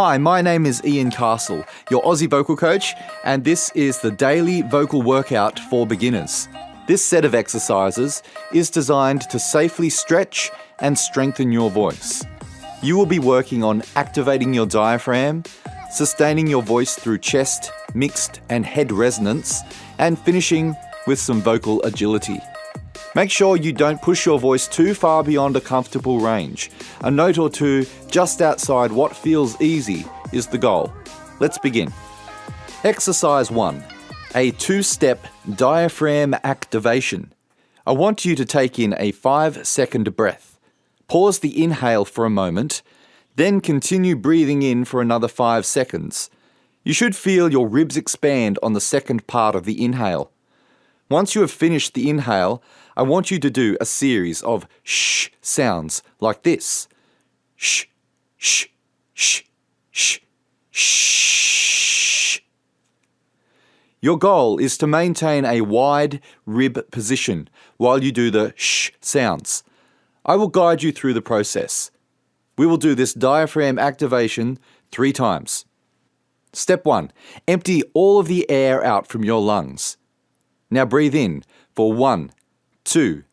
Hi, my name is Ian Castle, your Aussie vocal coach, and this is the daily vocal workout for beginners. This set of exercises is designed to safely stretch and strengthen your voice. You will be working on activating your diaphragm, sustaining your voice through chest, mixed and head resonance, and finishing with some vocal agility. Make sure you don't push your voice too far beyond a comfortable range. A note or two just outside what feels easy is the goal. Let's begin. Exercise 1. A 2-step diaphragm activation. I want you to take in a 5-second breath. Pause the inhale for a moment, then continue breathing in for another 5 seconds. You should feel your ribs expand on the second part of the inhale. Once you have finished the inhale, I want you to do a series of shh sounds like this. Shh, shh, shh, shh, shh. Your goal is to maintain a wide rib position while you do the shh sounds. I will guide you through the process. We will do this diaphragm activation 3 times. Step 1. Empty all of the air out from your lungs. Now breathe in for 1, 2,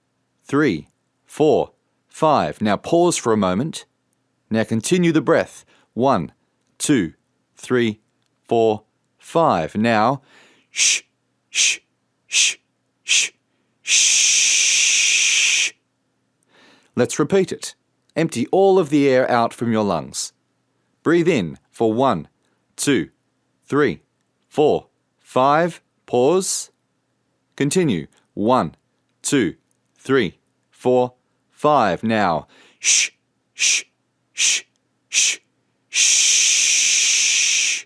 3, 4, 5. Now pause for a moment. Now continue the breath. 1, 2, 3, 4, 5. Now, shh, shh, shh, shh, shh. Let's repeat it. Empty all of the air out from your lungs. Breathe in for 1, 2, 3, 4, 5. Pause. Continue. 1, 2, 3, 4, 5. Now, shh, shh, shh, shh, shh.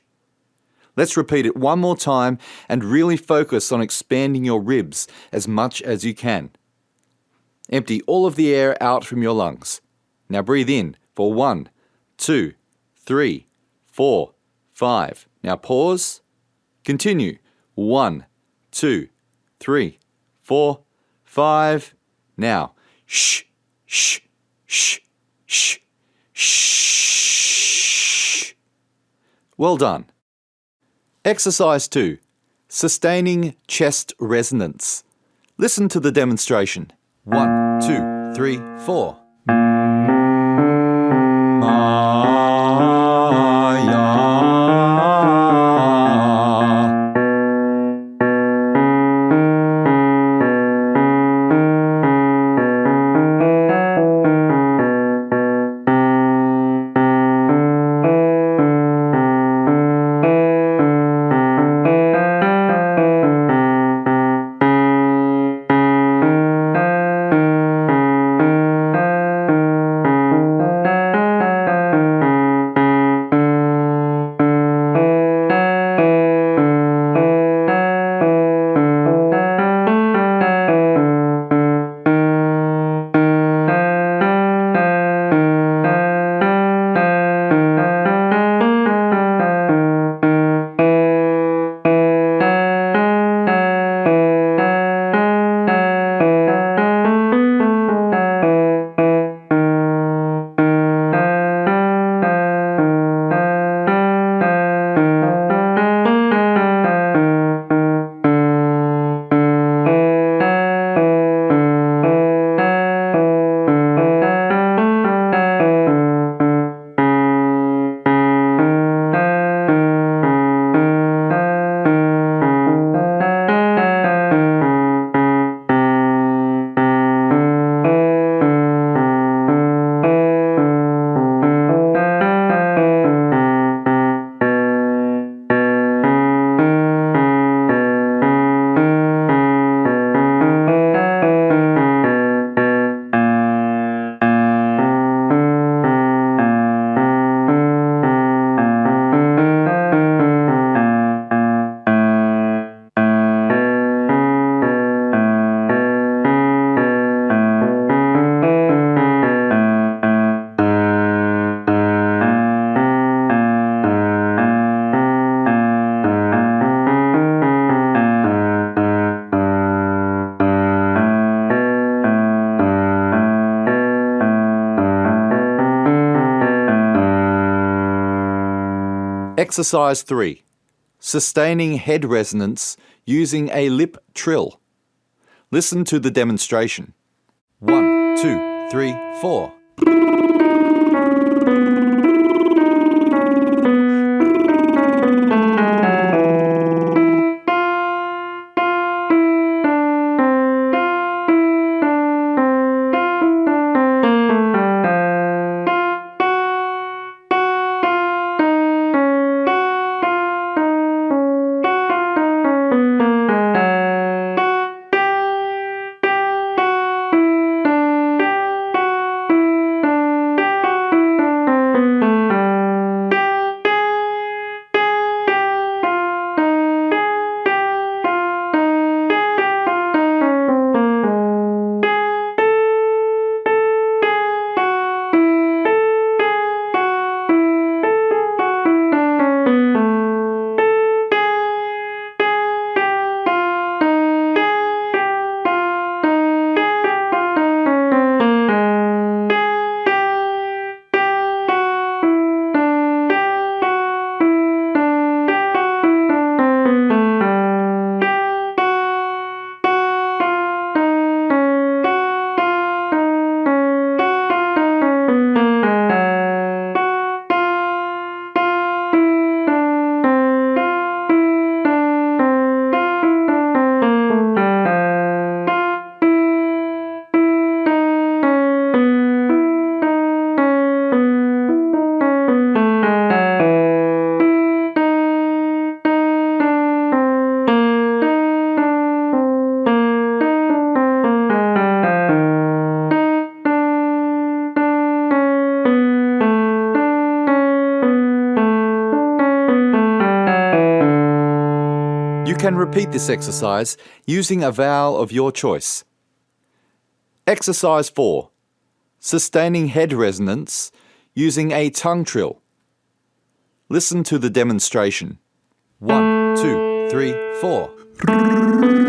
Let's repeat it one more time and really focus on expanding your ribs as much as you can. Empty all of the air out from your lungs. Now breathe in for 1, 2, 3, 4, 5. Now pause. Continue. 1, 2, 3, 4, 5. Now, shh, shh, shh, shh, shh. Well done. Exercise 2. Sustaining chest resonance. Listen to the demonstration. 1, 2, 3, 4. Exercise 3. Sustaining head resonance using a lip trill. Listen to the demonstration. 1, 2, 3, 4. You can repeat this exercise using a vowel of your choice. Exercise 4. Sustaining head resonance using a tongue trill. Listen to the demonstration. 1, 2, 3, 4.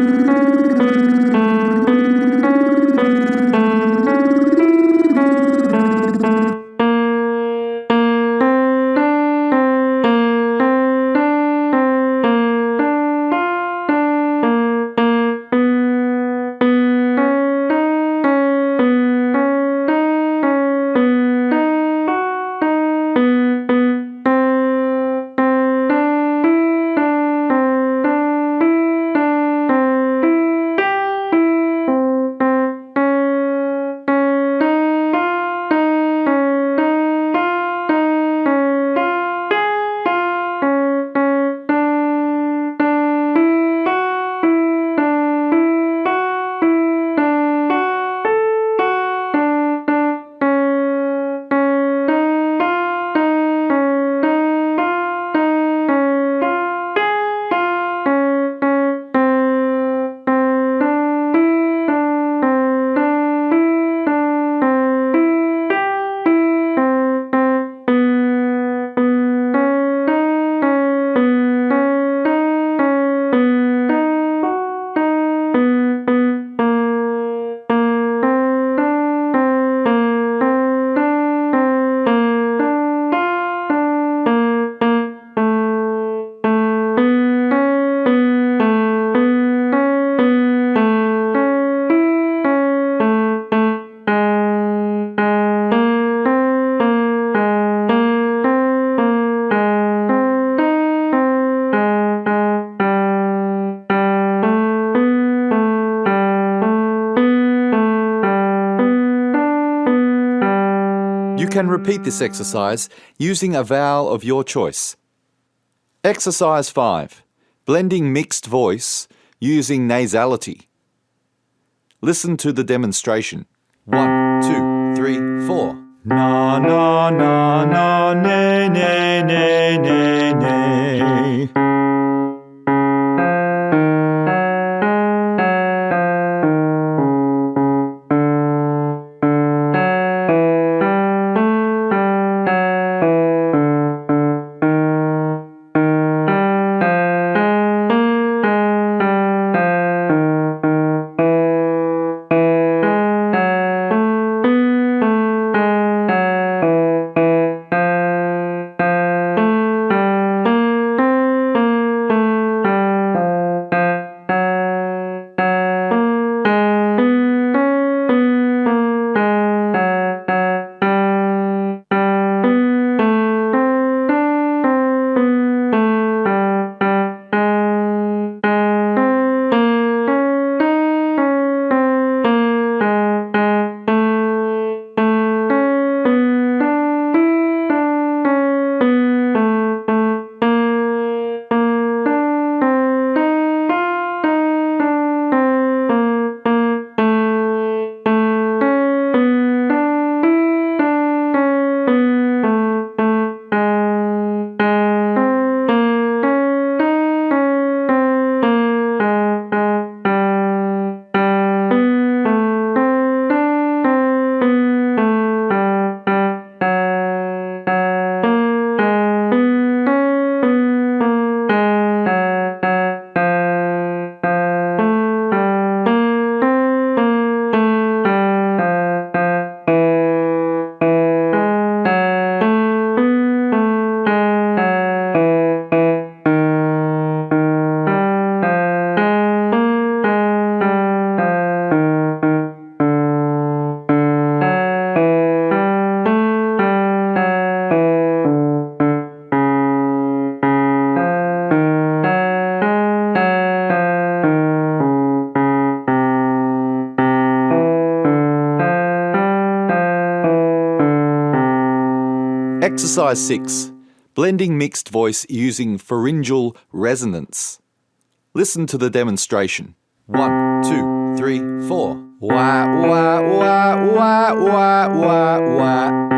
You can repeat this exercise using a vowel of your choice. Exercise 5. Blending mixed voice using nasality. Listen to the demonstration. 1, 2, 3, 4. Na na na na ne ne ne ne ne. Exercise 6. Blending mixed voice using pharyngeal resonance. Listen to the demonstration. 1, 2, 3, 4. Wah, wah, wah, wah, wah, wah, wah.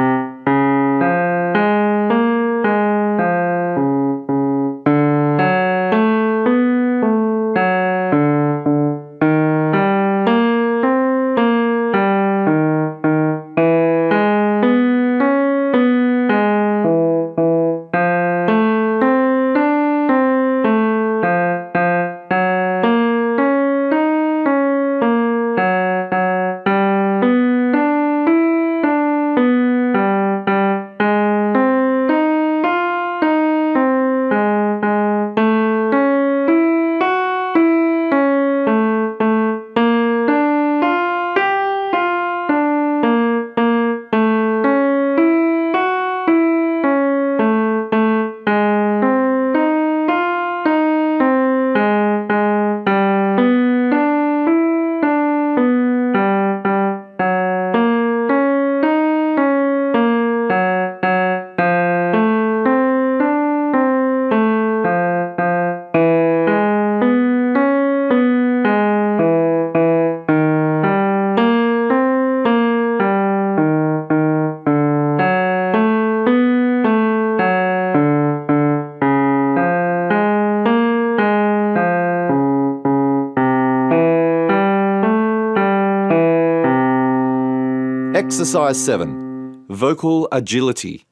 Exercise 7. Vocal agility.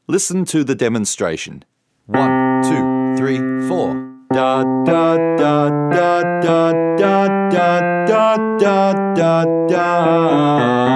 Listen to the demonstration. 1, 2, 3, 4. Da da da da da da da da da da da.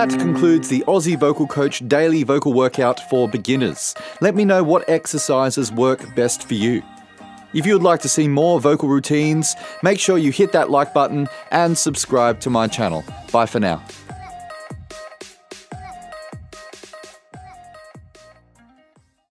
That concludes the Aussie Vocal Coach Daily Vocal Workout for Beginners. Let me know what exercises work best for you. If you would like to see more vocal routines, make sure you hit that like button and subscribe to my channel. Bye for now.